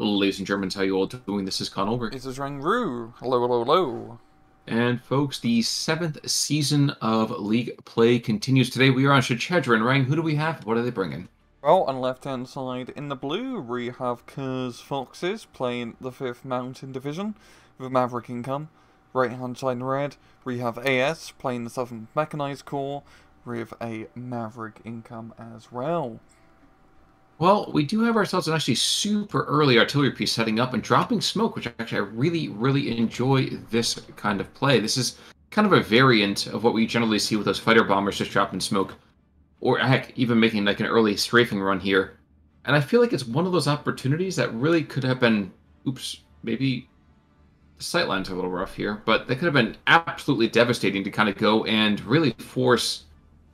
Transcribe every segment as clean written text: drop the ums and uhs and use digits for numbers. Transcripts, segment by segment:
Ladies and Germans, how you all doing? This is Conover. This is Rangru. Hello, hello, hello. And folks, the seventh season of League Play continues today. We are on Shechedra, Rang, who do we have? What are they bringing? Well, on the left-hand side in the blue, we have Khers Foxes playing the 5th Mountain Division with Maverick Income. Right-hand side in red, we have AS playing the 7th Mechanized Corps with a Maverick Income as well. Well, we do have ourselves an actually super early artillery piece setting up and dropping smoke, which actually I really enjoy this kind of play. This is kind of a variant of what we generally see with those fighter bombers just dropping smoke. Or heck, even making like an early strafing run here. And I feel like it's one of those opportunities that really could have been, oops, maybe the sightline's a little rough here, but that could have been absolutely devastating to kind of go and really force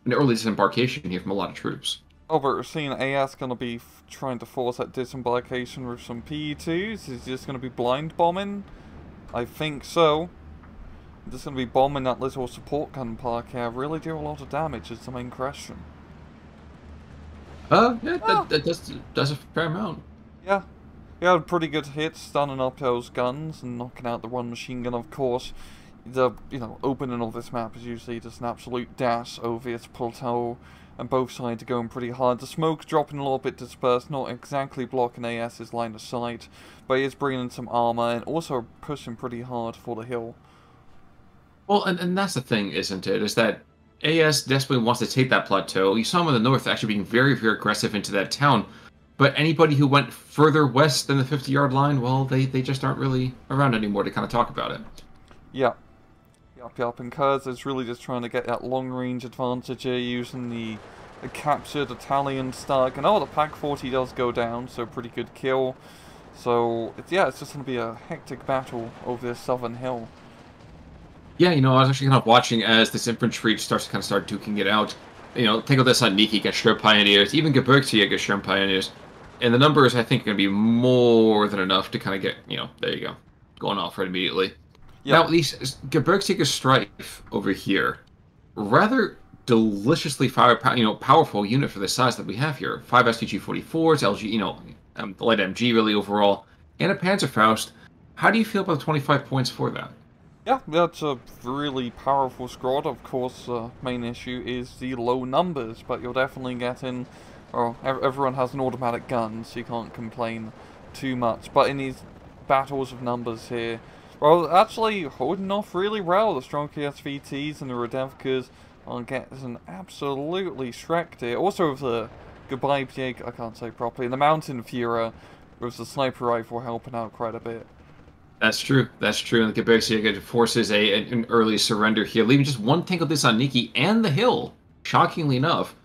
an early disembarkation here from a lot of troops. Oh, but we're seeing AS going to be trying to force that disembarkation with some PE2s. Is he just going to be blind bombing? I think so. Just going to be bombing that little support gun park here. Really do a lot of damage is the main question. Yeah, that's a fair amount. Yeah. He had pretty good hits, stunning up those guns and knocking out the one machine gun, of course. The, opening of this map is usually just an absolute dash over its plateau, and both sides are going pretty hard. The smoke's dropping a little bit dispersed, not exactly blocking AS's line of sight, but he is bringing in some armor and also pushing pretty hard for the hill. Well, and that's the thing, isn't it? Is that AS desperately wants to take that plateau. You saw him in the north actually being very aggressive into that town. But anybody who went further west than the 50-yard line, well, they just aren't really around anymore to kind of talk about it. Yeah. Yup. And Khers is really just trying to get that long-range advantage here using the captured Italian Stug. And the Pak-40 does go down, so pretty good kill. So, it's just going to be a hectic battle over this southern hill. Yeah, I was actually kind of watching as this infantry starts to start duking it out. Think of this on Niki against Sherm Pioneers, even Gebirgsjäger against Sherm Pioneers. And the numbers, I think, are going to be more than enough to kind of get, there you go, going off right immediately. Yep. Now, these Gebirgsjäger Strife over here, rather deliciously powerful unit for the size that we have here. 5 STG-44s, LG, the light MG really overall, and a Panzerfaust. How do you feel about the 25 points for that? Yeah, that's a really powerful squad. Of course, main issue is the low numbers, but you're definitely getting... Well, everyone has an automatic gun, so you can't complain too much. But in these battles of numbers here, well, actually holding off really well. The strong KSVTs and the Radevkas are getting absolutely shreked here. Also with the Gebirgsjäger, I can't say properly, the Mountain Fuhrer with the sniper rifle helping out quite a bit. That's true. And the Gebirgsjäger forces an early surrender here, leaving just one tank of this on Niki and the hill, shockingly enough,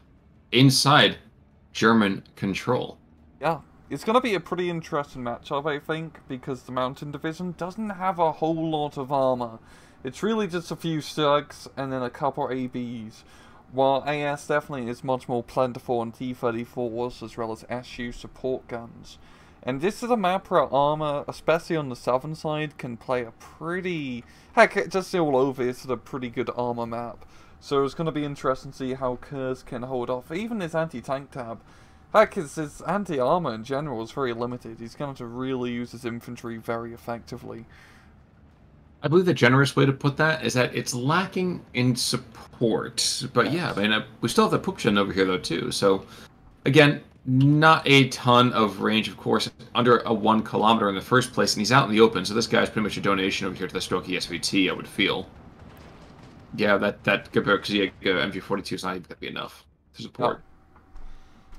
inside German control. Yeah, it's going to be a pretty interesting matchup, I think, because the Mountain Division doesn't have a whole lot of armor. It's really just a few Stugs and then a couple ABs, while AS definitely is much more plentiful in T-34s as well as SU support guns. And this is a map where armor, especially on the southern side, can play a pretty... Heck, just all over, it's a pretty good armor map. So it's going to be interesting to see how Khers can hold off. Even his anti-tank tab. Heck, his anti-armor in general is very limited. He's going to really use his infantry very effectively. I believe the generous way to put that is that it's lacking in support. But yeah, we still have the Pupchen over here, though, too. So, again... Not a ton of range, of course, under a 1 kilometer in the first place, and he's out in the open, so this guy's pretty much a donation over here to the Stoke SVT, I would feel. Yeah, that Gebirgsjäger MG42 is not even going to be enough to support.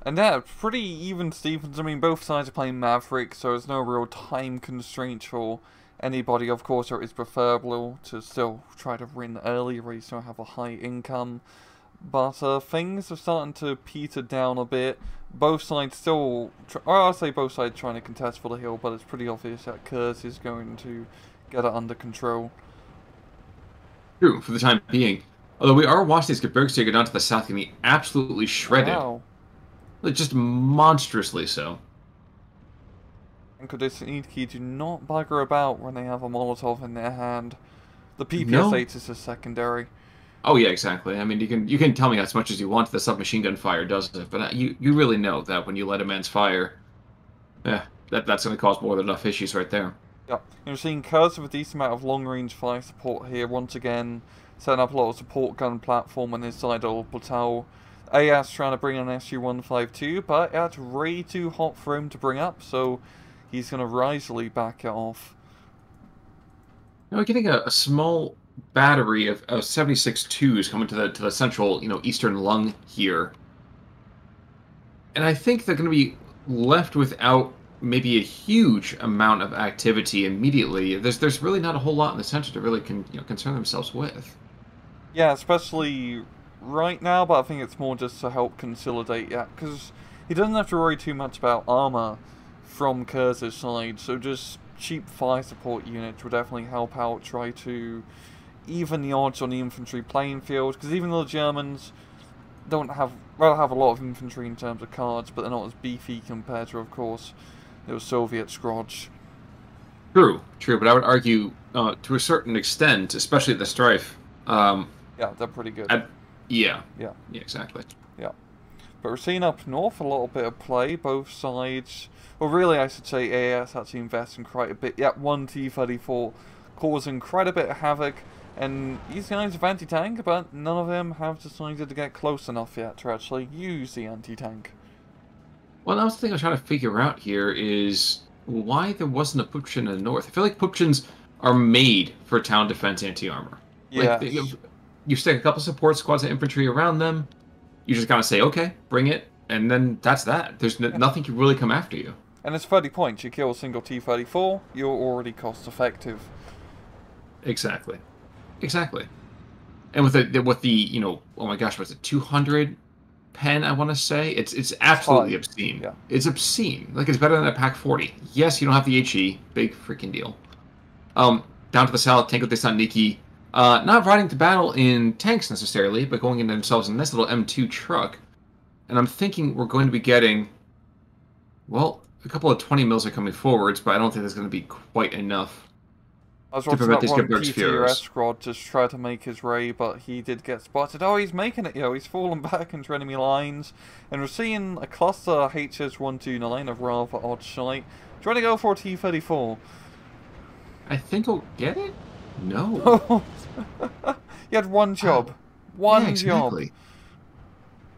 And yeah, pretty even Stevens. I mean, both sides are playing Maverick, so there's no real time constraint for anybody. Of course, it is preferable to still try to win early, where you still have a high income. But things are starting to peter down a bit. Both sides still... I'll say both sides trying to contest for the hill, but it's pretty obvious that Khers is going to get it under control. True, for the time being. Although we are watching these Gebirgsjäger down to the south getting absolutely shredded. Wow. Like, just monstrously so. And Kodisniki do not bugger about when they have a Molotov in their hand. The PPS-8 is a secondary. Oh yeah, exactly. I mean, you can tell me as much as you want that submachine gun fire does it, but you really know that when you let a man's fire, that's going to cause more than enough issues right there. Yeah, you're seeing Khers with a decent amount of long-range fire support here. Once again, setting up a lot of support gun platform on his side of Plateau. AS trying to bring an SU-152, but it's way too hot for him to bring up, so he's going to wisely back it off. Now we're getting a small battery of 76 twos coming to the central, eastern lung here. And I think they're going to be left without maybe a huge amount of activity immediately. There's really not a whole lot in the center to really concern themselves with. Yeah, especially right now, but I think it's more just to help consolidate, yeah, because he doesn't have to worry too much about armor from Khers' side, so just cheap fire support units will definitely help out, try to even the odds on the infantry playing field, because even though the Germans don't have, well, have a lot of infantry in terms of cards, but they're not as beefy compared to, of course, those Soviet scrods. True, but I would argue, to a certain extent, especially at the strife, yeah, they're pretty good. Yeah, exactly. Yeah. But we're seeing up north a little bit of play, both sides. Well, really, I should say AS actually investing quite a bit. Yeah, one T-34 causing quite a bit of havoc. And these guys have anti-tank, but none of them have decided to get close enough yet to actually use the anti-tank. Well, that was the thing I was trying to figure out here is why there wasn't a Pupchin in the north. I feel like Pupchins are made for town defense anti-armor. Yeah. Like, you stick a couple support squads of infantry around them, you just kind of say, okay, bring it, and then that's that. There's nothing can really come after you. And it's 30 points. You kill a single T-34, you're already cost-effective. Exactly. And with the oh my gosh, what's it, 200 pen, I want to say? It's absolutely obscene. Yeah. It's obscene. Like, it's better than a Pack 40. Yes, you don't have the HE. Big freaking deal. Down to the south, Tango de San Niki. Not riding to battle in tanks necessarily, but going into themselves in this little M2 truck. And I'm thinking we're going to be getting, well, a couple of 20 mils are coming forwards, but I don't think there's going to be quite enough I was to watching prevent that these one Gibberg's PTUS Furies. squad just try to make his way, but he did get spotted. Oh, he's making it, he's fallen back into enemy lines. And we're seeing a cluster HS-129 of rather odd shite, trying to go for a T-34. I think he'll get it? No. He had one job. One exactly. job.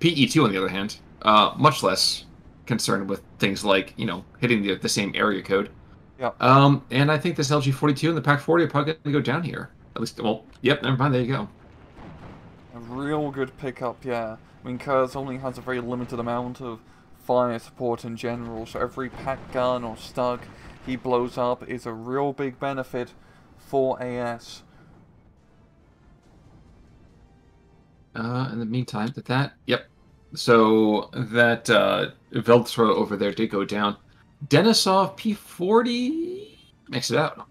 PE2, on the other hand, much less concerned with things like, hitting the same area code. Yeah. And I think this LG-42 and the Pack 40 are probably going to go down here. At least, well, yep, never mind, there you go. A real good pickup, yeah. I mean, Khers only has a very limited amount of fire support in general, so every pack gun or Stug he blows up is a real big benefit for AS. In the meantime, yep. So that Veldsra over there did go down. Denisov P40 makes it out.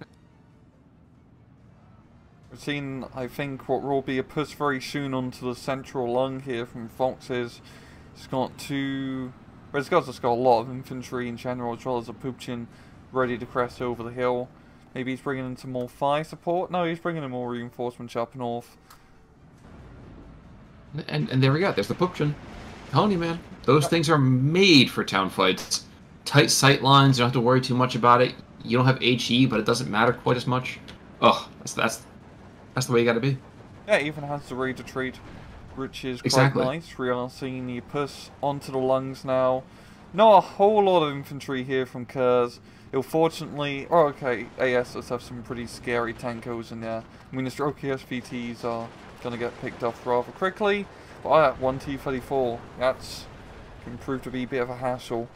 We've seen, I think, what will be a push very soon onto the central lung here from Foxes. It's got it's got a lot of infantry in general, as well as a Pupchin ready to crest over the hill. Maybe he's bringing in some more fire support. No, he's bringing in more reinforcements up north. And there we go. There's the Pupchin. Telling you, man, those things are made for town fights. Tight sight lines. You don't have to worry too much about it. You don't have HE, but it doesn't matter quite as much. Oh, that's the way you got to be. Yeah, it even has the ready to treat, which is quite exactly nice. We are seeing the push onto the lungs now. Not a whole lot of infantry here from Khers. Unfortunately, okay, AS does have some pretty scary tankos in there. I mean, the stroke SVTs are going to get picked off rather quickly. But one T-34, that's can prove to be a bit of a hassle.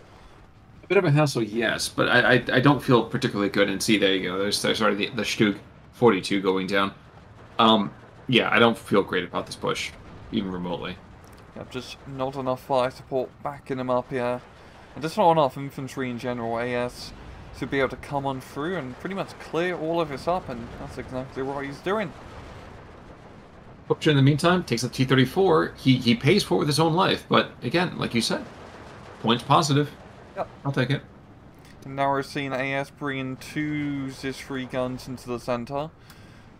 A bit of a hassle, yes, but I don't feel particularly good. And see, there you go. There's already the Stug 42 going down. Yeah, I don't feel great about this push, even remotely. Yeah, just not enough fire support backing him up here. And just not enough infantry in general. AS to be able to come on through and pretty much clear all of this up, and that's exactly what he's doing. Pupchin, in the meantime, takes the T-34. He pays for it with his own life, but again, like you said, points positive. Yep. I'll take it. And now we're seeing AS bringing two ZIS-3 guns into the center.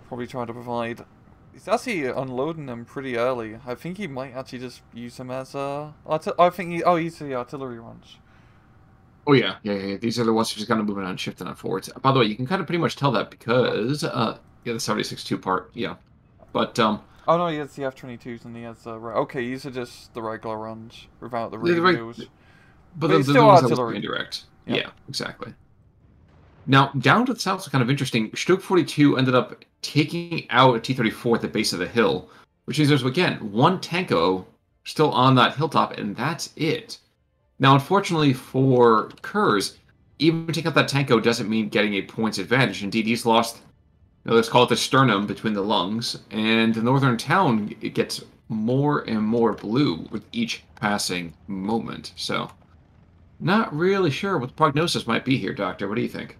Probably trying to provide... He's actually unloading them pretty early. I think he might actually just use them as a... I think he's the artillery ones. Oh yeah. These are the ones who just kind of moving on, shifting on forwards. By the way, you can kind of pretty much tell that because yeah, the 76-2 part, yeah. But Oh no, he has the F-22s and he has the... Okay, these are just the regular runs without the the right, radios. but But then it's the still ones that was artillery. indirect. Yeah. Yeah, exactly. Now, down to the south is kind of interesting. Stug 42 ended up taking out a T-34 at the base of the hill, which means there's, again, one Tanko still on that hilltop, and that's it. Now, unfortunately for Khers, even taking out that Tanko doesn't mean getting a points advantage. Indeed, he's lost, let's call it the sternum between the lungs, and the northern town it gets more and more blue with each passing moment. So, not really sure what the prognosis might be here, Doctor. What do you think?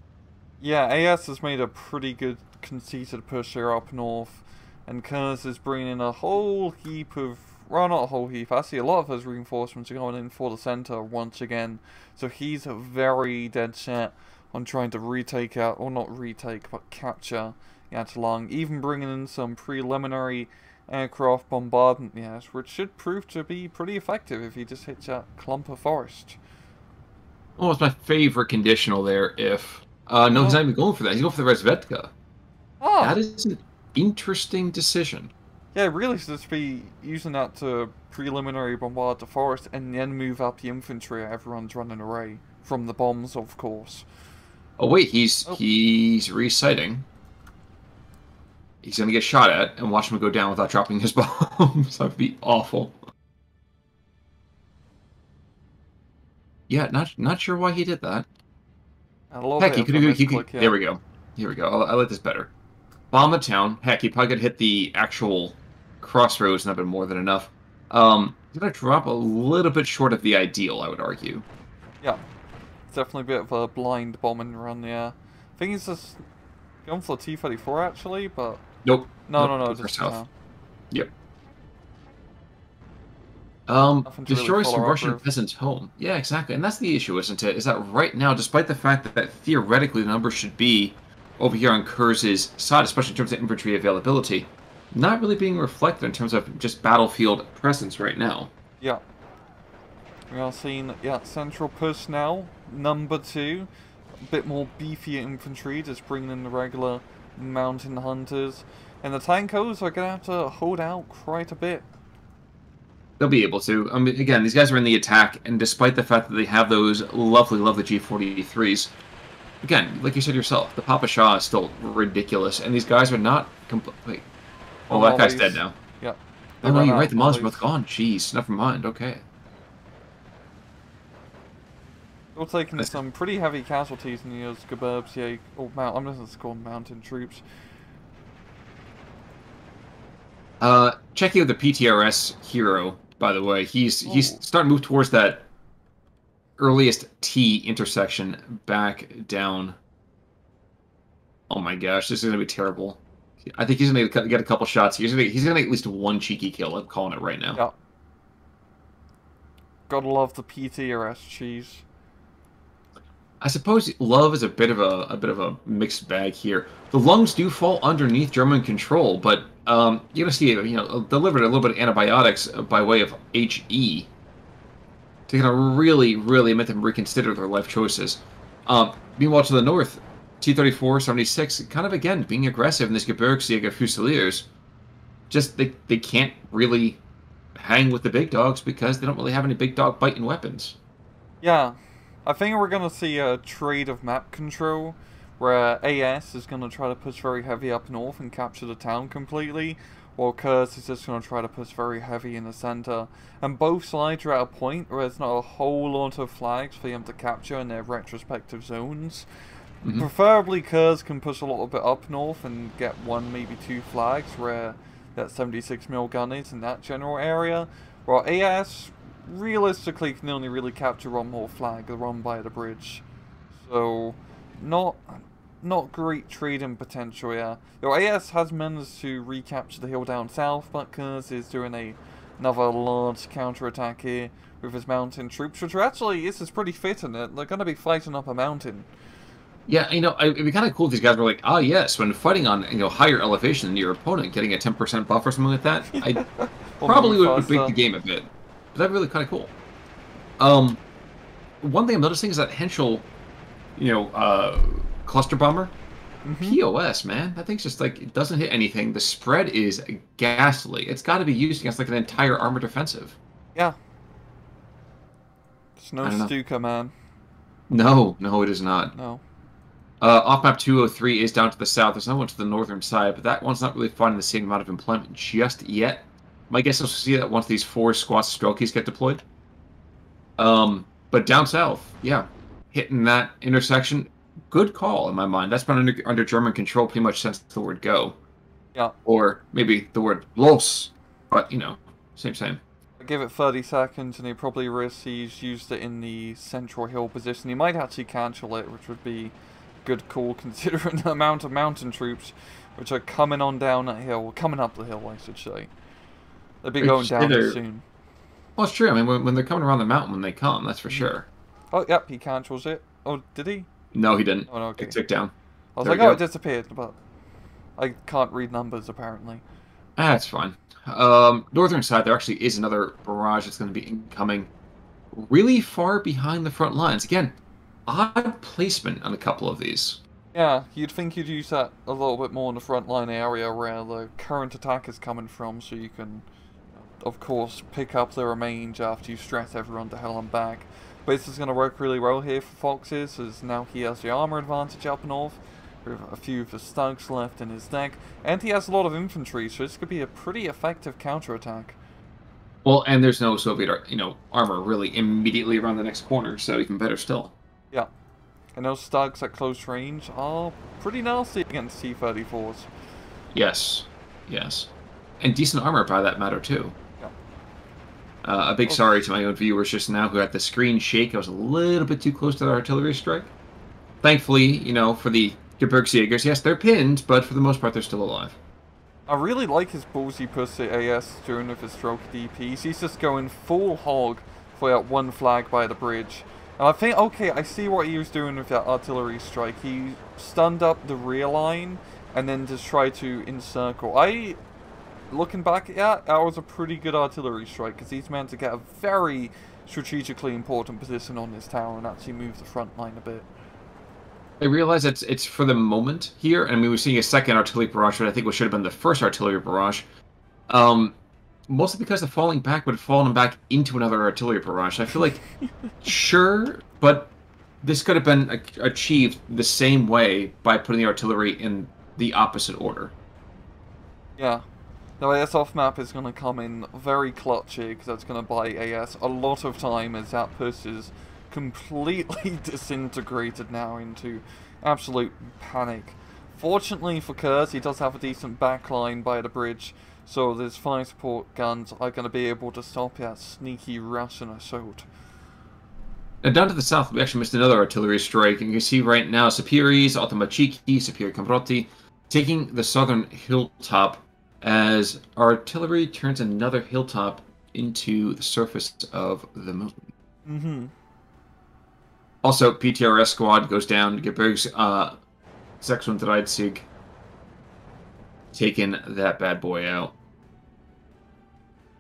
Yeah, AS has made a pretty good conceited push here up north, and Khers is bringing in a whole heap of... Well, not a whole heap. I see a lot of his reinforcements are going in for the center once again. So he's very dead set on trying to retake out, or not retake, but capture Yatalong. Even bringing in some preliminary aircraft bombardment, yes, which should prove to be pretty effective if he just hits that clump of forest. Oh, it's my favorite conditional there. If no, he's not even going for that. He's going for the Resvetka. Oh! That is an interesting decision. Yeah, really should just be using that to preliminary bombard the forest and then move up the infantry everyone's running away from the bombs, of course. Oh wait, he's resighting. He's gonna get shot at and watch him go down without dropping his bombs. That would be awful. Yeah, not sure why he did that. Heck, he could have. Yeah. There we go. Here we go. I like this better. Bomb the town. Heck, he probably could hit the actual crossroads and that'd been more than enough. He's gonna drop a little bit short of the ideal, I would argue. Yeah, it's definitely a bit of a blind bombing run. Yeah, I think he's just going for the T-34 actually, but nope. No, just south. Yep. Destroy some Russian peasants' home. Yeah, exactly. And that's the issue, isn't it? Is that right now, despite the fact that theoretically the numbers should be over here on Khers' side, especially in terms of infantry availability, not really being reflected in terms of just battlefield presence right now. Yeah. We are seeing, central push now, number 2. A bit more beefier infantry, just bringing in the regular mountain hunters. And the Tankos are going to have to hold out quite a bit. They'll be able to. I mean, again, these guys are in the attack, and despite the fact that they have those lovely G43s, again, like you said yourself, the Papa Shah is still ridiculous, and these guys are not complete. Oh, that guy's dead now. Yeah. Oh no, you're right. The mollies are both gone. Jeez, never mind. Okay. We're taking some pretty heavy casualties in those suburbs. Yeah, I'm just calling mountain troops. Checking out the PTRS hero, by the way, he's starting to move towards that earliest T intersection back down. Oh my gosh, this is gonna be terrible. I think he's gonna get a couple shots. He's gonna get at least one cheeky kill. I'm calling it right now. Yeah. Gotta love the PTRS cheese. I suppose love is a bit of a mixed bag here. The lungs do fall underneath German control, but you're gonna see delivered a little bit of antibiotics by way of HE to kind of really make them reconsider their life choices. Meanwhile, to the north, T-34, 76, kind of again being aggressive in this Gebirgsjäger Fusiliers. Just they can't really hang with the big dogs because they don't really have any big dog biting weapons. Yeah. I think we're going to see a trade of map control, where AS is going to try to push very heavy up north and capture the town completely, while Khers is just going to try to push very heavy in the center. And both sides are at a point where there's not a whole lot of flags for them to capture in their retrospective zones. Mm-hmm. Preferably Khers can push a little bit up north and get 1, maybe 2 flags where that 76mm gun is in that general area, while AS realistically can only really capture one more flag, the one by the bridge. So, not great trading potential, yeah. AS has managed to recapture the hill down south, but Khers is doing another large counterattack here with his mountain troops, which are actually, this is pretty fitting it. They're going to be fighting up a mountain. Yeah, it'd be kind of cool if these guys were like, ah, yes, when fighting on higher elevation than your opponent, getting a 10% buff or something like that. I probably would break the game a bit. But that'd be really kind of cool. one thing I'm noticing is that Henschel, you know, cluster bomber, POS, man. That thing's just like, it doesn't hit anything. The spread is ghastly. It's got to be used against like an entire armored defensive. Yeah. It's no I don't know. Stuka, man. No, no, it is not. No. Off map 203 is down to the south. There's no one to the northern side, but that one's not really finding the same amount of employment just yet. My guess is we'll see that once these 4 squats of Strelkies get deployed. But down south, yeah, hitting that intersection, good call in my mind. That's been under German control pretty much since the word go. Yeah. Or maybe the word los, but, you know, same. Give it 30 seconds and he probably risks he's used it in the central hill position. He might actually cancel it, which would be good call considering the amount of mountain troops which are coming on down that hill, coming up the hill, I should say. They'll be going down soon. Well, it's true. I mean, when they're coming around the mountain when they come, that's for sure. Oh, yep, he cancels it. Oh, did he? No, he didn't. Oh, no, okay. It ticked down. I was like, oh, it disappeared, but I can't read numbers, apparently. That's fine. Northern side, there actually is another barrage that's going to be incoming really far behind the front lines. Again, odd placement on a couple of these. Yeah, you'd think you'd use that a little bit more in the front line area where the current attack is coming from, so you can, of course, pick up the remains after you stress everyone to hell and back. But this is going to work really well here for Foxes, as now he has the armor advantage up north, with a few of the Stugs left in his deck, and he has a lot of infantry, so this could be a pretty effective counterattack. Well, and there's no Soviet, armor really immediately around the next corner, so even better still. Yeah. And those Stugs at close range are pretty nasty against T-34s. Yes. And decent armor by that matter, too. Yeah. A big sorry to my own viewers just now who had the screen shake. I was a little bit too close to the artillery strike. Thankfully, for the Gebirgsjägers, yes, they're pinned, but for the most part, they're still alive. I really like his ballsy pussy AS during with his stroke DPs. He's just going full hog for that one flag by the bridge. And I think, okay, I see what he was doing with that artillery strike. He stunned up the rear line and then just tried to encircle. Looking back at that was a pretty good artillery strike because he's meant to get a very strategically important position on this tower and actually move the front line a bit. I realize it's for the moment here, and we were seeing a second artillery barrage, but I think what should have been the first artillery barrage. Mostly because the falling back would have fallen back into another artillery barrage. I feel like, sure, but this could have been achieved the same way by putting the artillery in the opposite order. Yeah. The AS off map is going to come in very clutchy because that's going to buy AS a lot of time as that push is completely disintegrated now into absolute panic. Fortunately for Khers, he does have a decent backline by the bridge, so his 5 support guns are going to be able to stop that sneaky Russian assault. And down to the south, we actually missed another artillery strike, and you can see right now Sapiris, Automachiki, Sapir Kamroti taking the southern hilltop as artillery turns another hilltop into the surface of the moon. Mm-hmm. Also, PTRS squad goes down. Gebirgs 36 taking that bad boy out.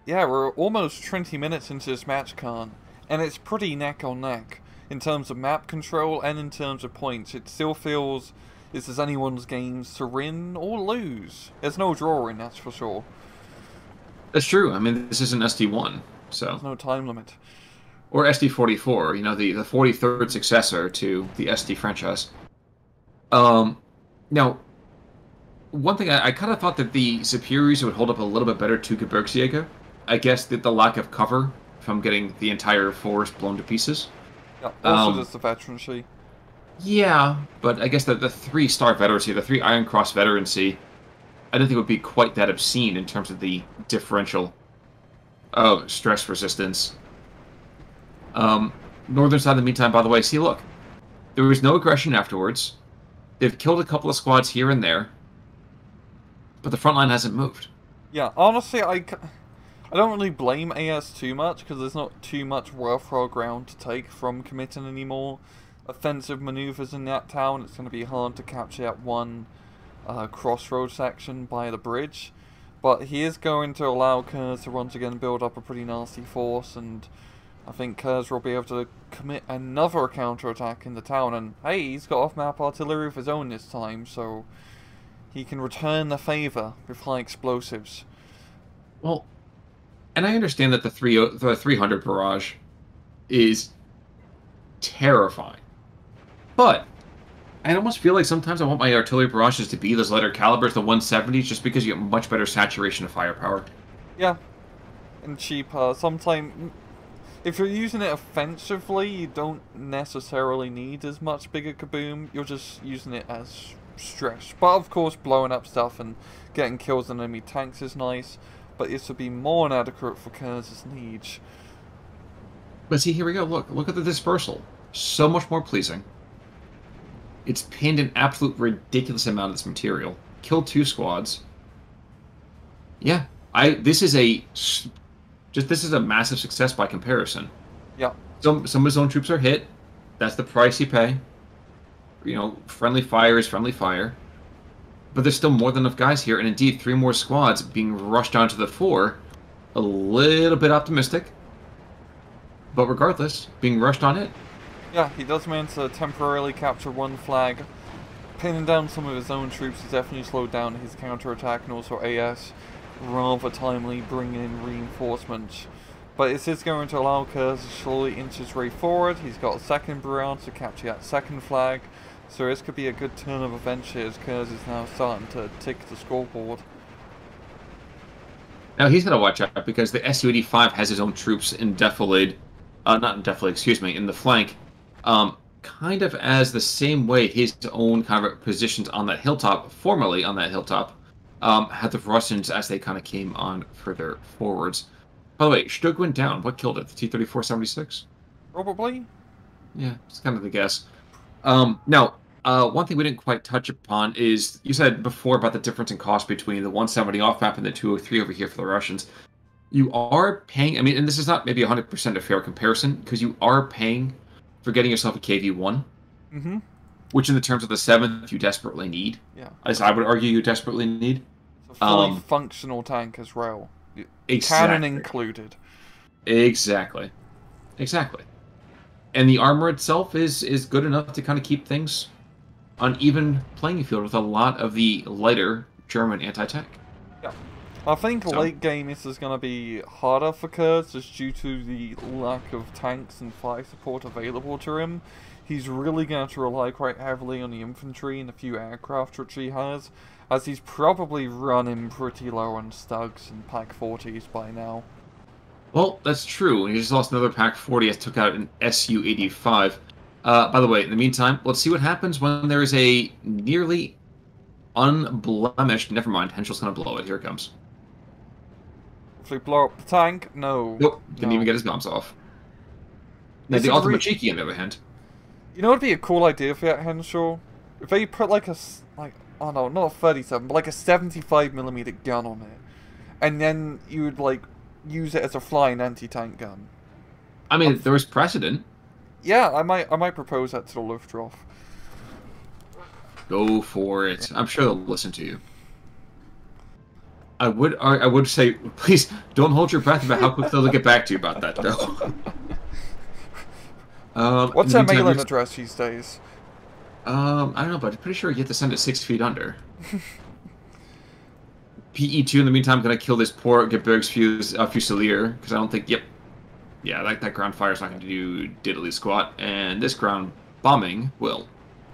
Yeah, we're almost 20 minutes into this match, Khan, and it's pretty neck on neck in terms of map control and in terms of points. It still feels this is anyone's games to win or lose. There's no drawing, that's for sure. That's true. I mean, this isn't SD1, so there's no time limit. Or SD44, the 43rd successor to the SD franchise. Now, one thing I kind of thought that the Superiors would hold up a little bit better to Gebirgsjäger. I guess that the lack of cover from getting the entire forest blown to pieces. Yeah, also just the veterancy. Yeah, but I guess that the 3-star veterancy, the 3 Iron Cross veterancy, I don't think would be quite that obscene in terms of the differential stress resistance. Northern side, in the meantime, by the way, see, look. There was no aggression afterwards. They've killed a couple of squads here and there. But the front line hasn't moved. Yeah, honestly, I don't really blame AS too much, because there's not too much worthwhile ground to take from committing anymore. Offensive maneuvers in that town, it's going to be hard to capture that one crossroad section by the bridge. But he is going to allow Khers to once again build up a pretty nasty force and I think Khers will be able to commit another counterattack in the town, and hey, he's got off-map artillery of his own this time, so he can return the favour with high explosives. Well, and I understand that the 300 barrage is terrifying, but I almost feel like sometimes I want my artillery barrages to be those lighter calibers, the 170s, just because you get much better saturation of firepower. Yeah, and cheaper. Sometimes, if you're using it offensively, you don't necessarily need as much bigger kaboom. You're just using it as stress. But of course, blowing up stuff and getting kills on enemy tanks is nice. But this would be more than adequate for Khers' needs. But see, here we go. Look at the dispersal. So much more pleasing. It's pinned an absolute ridiculous amount of this material. Killed 2 squads. Yeah, this is a massive success by comparison. Yeah. Some of his own troops are hit. That's the price you pay. You know, friendly fire is friendly fire. But there's still more than enough guys here, and indeed 3 more squads being rushed onto the 4. A little bit optimistic. But regardless, being rushed on it. Yeah, he does manage to temporarily capture 1 flag. Pinning down some of his own troops has definitely slowed down his counterattack, and also AS rather timely bringing in reinforcements. But this is going to allow Khers to slowly inch his way forward. He's got a second barrage to capture that 2nd flag. So this could be a good turn of events here as Khers is now starting to tick the scoreboard. Now he's got to watch out because the Su-85 has his own troops in defilade, not in defilade, excuse me, in the flank, kind of as the same way his own kind of positions on that hilltop, formerly on that hilltop, had the Russians as they kind of came on further forwards. By the way, Stug went down. What killed it? The T-34-76? Probably. Yeah, it's kind of the guess. Now, one thing we didn't quite touch upon is, you said before about the difference in cost between the 170 off-map and the 203 over here for the Russians. You are paying, I mean, and this is not maybe 100% a fair comparison, because you are paying for getting yourself a KV-1, which in the terms of the 7th, you desperately need. Yeah. As I would argue you desperately need. It's a fully functional tank as well. Exactly. Cannon included. Exactly. Exactly. And the armor itself is good enough to kind of keep things on even playing field with a lot of the lighter German anti-tank. Yeah. I think late game this is going to be harder for Khers just due to the lack of tanks and fire support available to him. He's really going to rely quite heavily on the infantry and a few aircraft which he has, as he's probably running pretty low on Stugs and Pak-40s by now. Well, that's true. He just lost another Pak-40 as took out an Su-85. By the way, in the meantime, let's see what happens when there is a nearly unblemished... Never mind, Henschel's going to blow it. Here it comes. If we blow up the tank, no. Nope, didn't even get his bombs off. Now, the ultimate cheeky, on the other hand. You know what would be a cool idea for that, Henschel? If they put like a... oh no, not a 37, but like a 75mm gun on it. And then you would like use it as a flying anti-tank gun. I mean, there was precedent. Yeah, I might propose that to the Luftwaffe. Go for it. I'm sure they'll listen to you. I would say, please don't hold your breath about how quick they'll get back to you about that, though. What's their mailing address these days? I don't know, but I'm pretty sure you have to send it 6 feet under. PE2, in the meantime, going to kill this poor Gebirgs Fusilier, because I don't think, yeah, that ground fire is not going to do diddly squat, and this ground bombing will.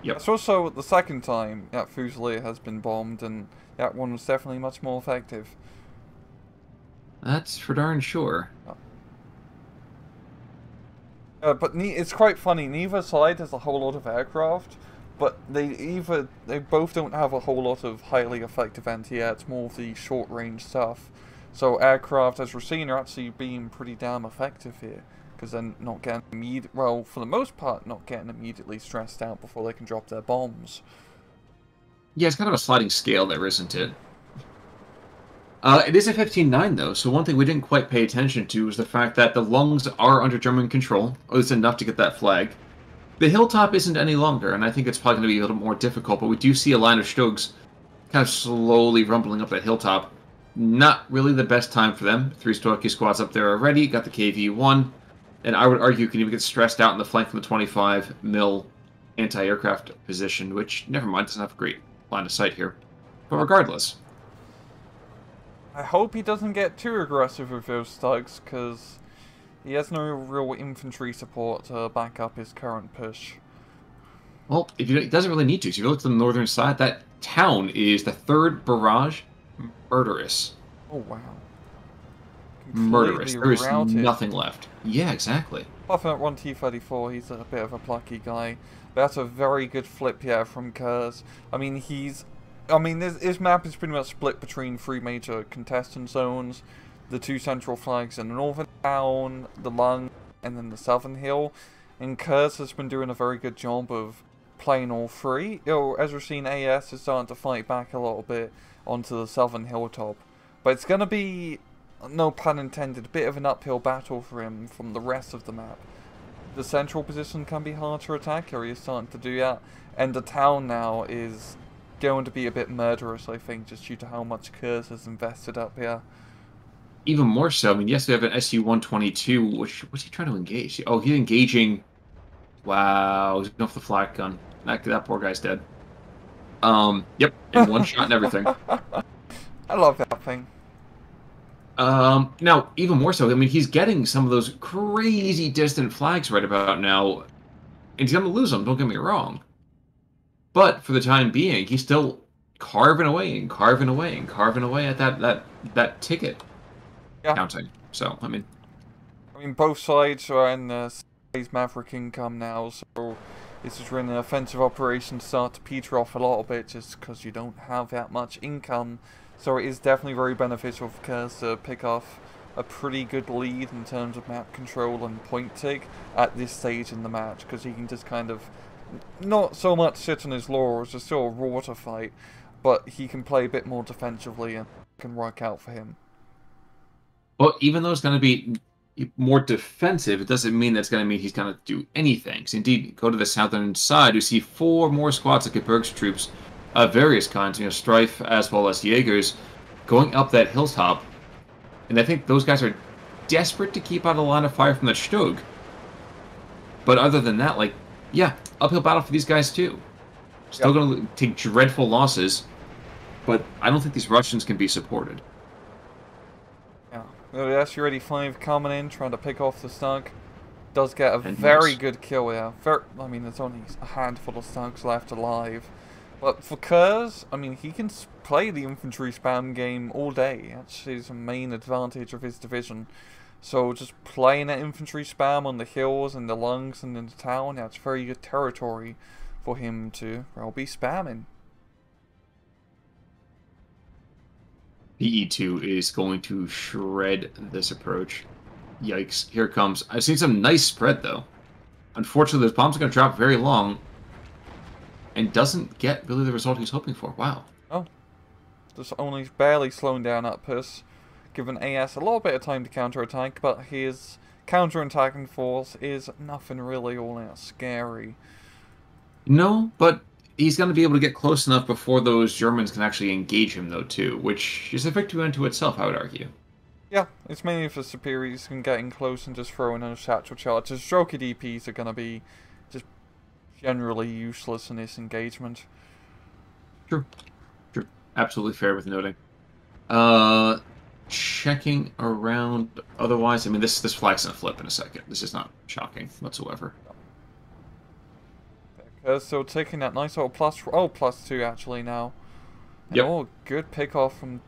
Yep. It's also the second time that Fusilier has been bombed, and that one was definitely much more effective. That's for darn sure. But it's quite funny, neither side has a whole lot of aircraft, but they both don't have a whole lot of highly effective anti-air. It's more of the short-range stuff. So aircraft, as we're seeing, are actually being pretty damn effective here, because they're not getting well, for the most part, not getting immediately stressed out before they can drop their bombs. Yeah, it's kind of a sliding scale there, isn't it? It is a 15-9, though, so one thing we didn't quite pay attention to is the fact that the lungs are under German control. Oh, it's enough to get that flag. The hilltop isn't any longer, and I think it's probably going to be a little more difficult, but we do see a line of Stugs kind of slowly rumbling up that hilltop. Not really the best time for them. 3 Stoicky squads up there already, got the KV-1. And I would argue can even get stressed out in the flank from the 25 mil anti-aircraft position, which, never mind, doesn't have a great line of sight here. But regardless. I hope he doesn't get too aggressive with those Stugs, because he has no real infantry support to back up his current push. Well, he doesn't really need to. So if you look to the northern side, that town is the third barrage. Murderous. Oh, wow. Murderous. There is routed. nothing left. Yeah, exactly. Apart from that one T-34, he's a bit of a plucky guy. But that's a very good flip, yeah, from Khers. I mean, his map is pretty much split between 3 major contestant zones. The 2 central flags in the northern town, the lung, and then the southern hill. And Khers has been doing a very good job of playing all 3. As we're seeing, AS is starting to fight back a little bit onto the southern hilltop. But it's going to be, no pun intended, a bit of an uphill battle for him from the rest of the map. The central position can be hard to attack, or he's starting to do that. And the town now is going to be a bit murderous, I think, just due to how much Khers has invested up here. Even more so. I mean, yes, we have an SU-122. What's he trying to engage? Oh, he's engaging. Wow, he's going for the flak gun. That poor guy's dead. Yep, in one shot and everything. I love that thing. Now, even more so, I mean, he's getting some of those crazy distant flags right about now, and he's going to lose them, don't get me wrong. But for the time being, he's still carving away and carving away and carving away at that ticket counting. So, I mean, both sides are in Space Maverick income now, so this is when the offensive operations start to peter off a little bit just because you don't have that much income. So it is definitely very beneficial for Khers to pick off a pretty good lead in terms of map control and point tick at this stage in the match, because he can just kind of not so much sit on his laurels, it's still a water fight, but he can play a bit more defensively and it can work out for him. Well, even though it's going to be more defensive, it doesn't mean that's going to mean he's going to do anything. So indeed, go to the southern side, you see 4 more squads of Gebirgs troops of various kinds, Strife as well as Jaegers, going up that hilltop. And I think those guys are desperate to keep out of the line of fire from the Stug. But other than that, like, yeah, uphill battle for these guys too. Still going to take dreadful losses, but I don't think these Russians can be supported. Yeah, the SU-85 coming in, trying to pick off the Stug. Does get a very good kill there. I mean, there's only a handful of Stugs left alive. But for Khers, I mean, he can play the infantry spam game all day. That's his main advantage of his division. So just playing that infantry spam on the hills and the lungs and in the town, that's very good territory for him to, well, be spamming. PE2 is going to shred this approach. Yikes, here it comes. I've seen some nice spread, though. Unfortunately, those bombs are going to drop very long and doesn't get really the result he's hoping for. Wow. Oh. Just only barely slowing down that push, giving AS a little bit of time to counterattack, but his counterattacking force is nothing really all that scary. No, but he's going to be able to get close enough before those Germans can actually engage him, though, too, which is a victory unto itself, I would argue. Yeah, it's mainly if the superiors can get in close and just throw in those satchel charges. Stroker DPs are going to be just generally useless in this engagement. True. True. Absolutely fair with noting. Checking around otherwise, I mean, this flag's going to flip in a second. This is not shocking whatsoever. So taking that nice little +2 actually now. And oh, good pick off from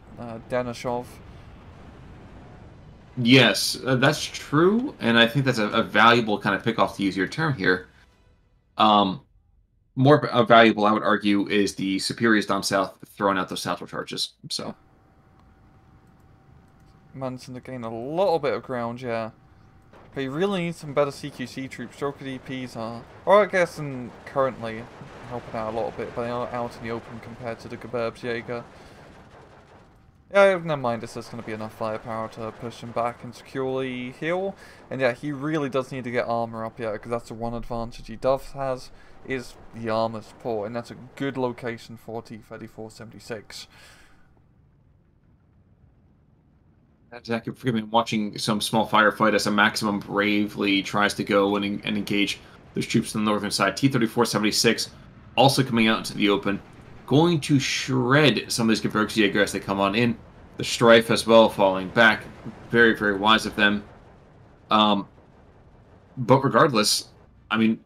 Denishov. Yes, that's true, and I think that's a valuable kind of pick-off, to use your term here. More valuable, I would argue, is the superiors down south throwing out those satchel charges. So Manson to gain a little bit of ground, yeah. But you really need some better CQC troops. Stroker DPs are, or I guess currently helping out a little bit, but they are out in the open compared to the Gebirgsjäger. Yeah, never mind, this is going to be enough firepower to push him back and securely heal. And yeah, he really does need to get armor up here, because that's the one advantage he does has, is the armor support, and that's a good location for T-3476. Zach, forgive me, I'm watching some small firefight as a Maximum bravely tries to go and engage those troops on the northern side. T-34-76 also coming out into the open, going to shred some of these Gebirgsjäger as they come on in. The Strife as well falling back. Very, very wise of them. But regardless, I mean,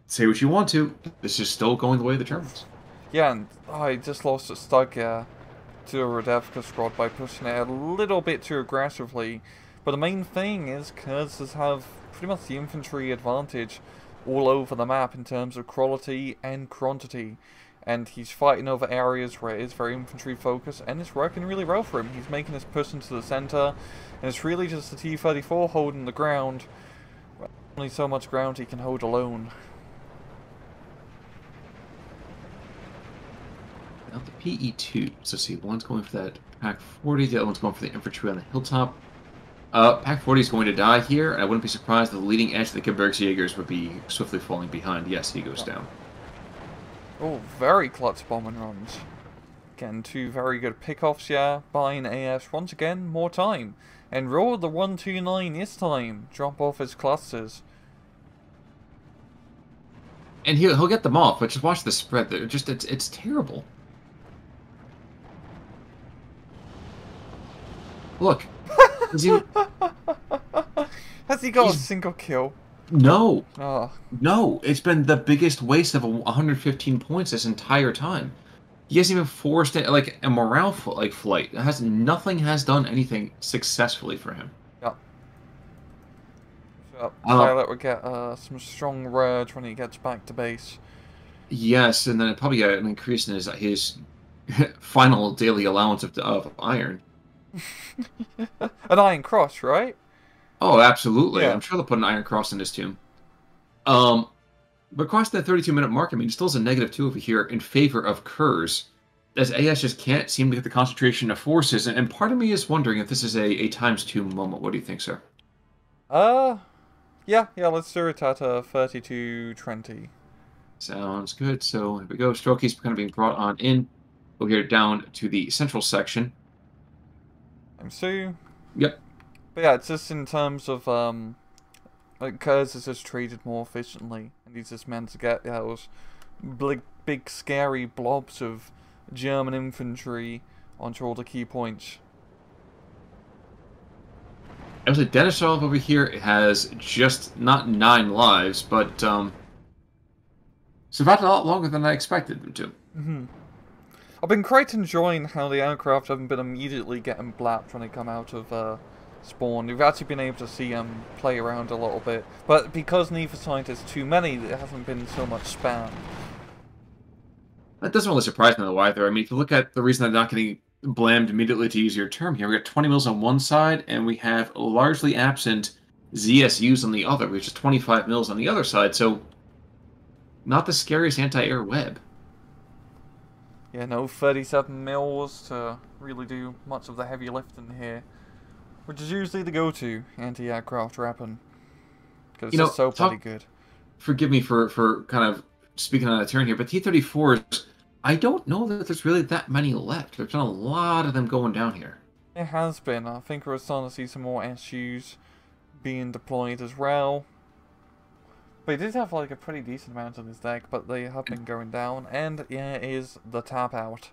say what you want to, this is still going the way of the Germans. Yeah, and I just lost a Stug to a Radevka squad by pushing it a little bit too aggressively. But the main thing is Khers does have pretty much the infantry advantage all over the map in terms of quality and quantity. And he's fighting over areas where it is very infantry focused, and it's working really well for him. He's making this push into the center, and it's really just the T-34 holding the ground. Only so much ground he can hold alone. Now the PE2. So see, one's going for that Pack 40, the other one's going for the infantry on the hilltop. Pack 40 is going to die here, and I wouldn't be surprised if the leading edge of the Gebirgsjägers would be swiftly falling behind. Yes, he goes down. Oh, very clutch bombing runs. Again, two very good pickoffs, yeah. Buying AS once again more time. And roll the 129 this time. Drop off his clusters. And he'll get them off, but just watch the spread. They're just it's terrible. Look. Has he got a single kill? No. Oh. No. It's been the biggest waste of 115 points this entire time. He hasn't even forced it, like a morale flight. Nothing has done anything successfully for him. Yeah. So Pilot will get some strong rage when he gets back to base. Yes, and then probably an increase in his final daily allowance of iron. An Iron Cross, right? Oh, absolutely. Yeah. I'm sure they'll put an Iron Cross in his tomb. But across that 32-minute mark, I mean, it still is a -2 over here in favor of Khers, as AS just can't seem to get the concentration of forces, and part of me is wondering if this is a ×2 moment. What do you think, sir? Yeah, let's do it at 32-20. Sounds good. So here we go. Strokey's kind of being brought on in. We'll get down to the central section. M2. Yep. But yeah, it's just in terms of, like, Khers is just treated more efficiently, and he's just meant to get those big scary blobs of German infantry onto all the key points. Actually, Denisov over here has just not 9 lives, but survived a lot longer than I expected him to. Mm-hmm. I've been quite enjoying how the aircraft haven't been immediately getting blapped when they come out of spawn. We've actually been able to see them play around a little bit, but because neither side has too many, there hasn't been so much spam. That doesn't really surprise me though either. I mean, if you look at the reason they're not getting blamed immediately, to use your term here, we got 20 mils on one side, and we have largely absent ZSUs on the other, which is 25 mils on the other side, so not the scariest anti-air web. Yeah, no 37 mils to really do much of the heavy lifting here, which is usually the go-to anti-aircraft weapon, because it's just so bloody good. Forgive me for kind of speaking on a turn here, but T-34s, I don't know that there's really that many left. There's been a lot of them going down here. It has been. I think we're starting to see some more SUs being deployed as well. But he did have like a pretty decent amount on his deck, but they have been going down, and yeah, it is the tap out.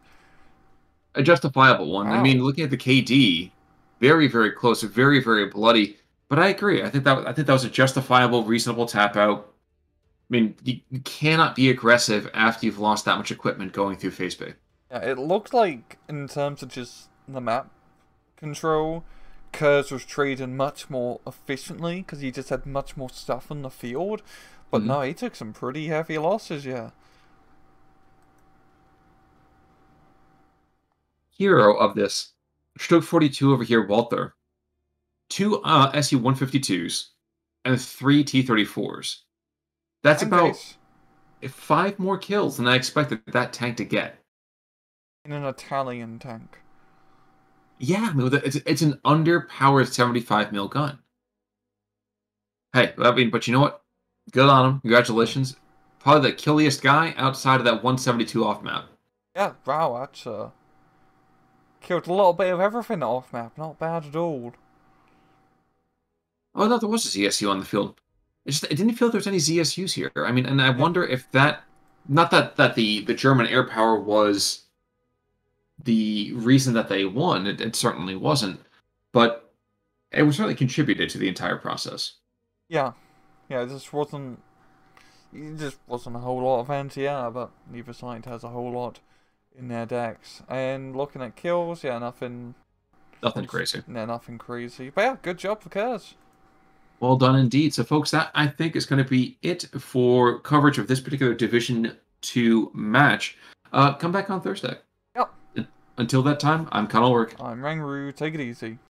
A justifiable one. Wow. I mean, looking at the KD, very, very close, very, very bloody. But I agree. I think that was a justifiable, reasonable tap out. I mean, you cannot be aggressive after you've lost that much equipment going through phase bay. Yeah, it looked like, in terms of just the map control, Khers was trading much more efficiently, because he just had much more stuff on the field. But no, he took some pretty heavy losses, yeah. Hero of this, Stug 42 over here, Walther. 2 SU-152s and 3 T-34s. That's about 5 more kills than I expected that tank to get. In an Italian tank. Yeah, I mean, it's an underpowered 75 mil gun. Hey, I mean, but you know what? Good on him. Congratulations. Probably the killiest guy outside of that 172 off map. Yeah, wow, that's Killed a little bit of everything off map. Not bad at all. Oh, I thought there was a ZSU on the field. It didn't feel there was any ZSUs here. I mean, and I Yeah. wonder if that, not that the German air power was the reason that they won. It certainly wasn't, but it was certainly contributed to the entire process. Yeah. Yeah, it just wasn't a whole lot of anti-air, but neither side has a whole lot in their decks. And looking at kills, yeah, nothing Crazy. No, nothing crazy. But yeah, good job for Khers. Well done indeed. So, folks, that I think is going to be it for coverage of this particular Division 2 match. Come back on Thursday. Yep. Until that time, I'm Conal Work. I'm Rangru, take it easy.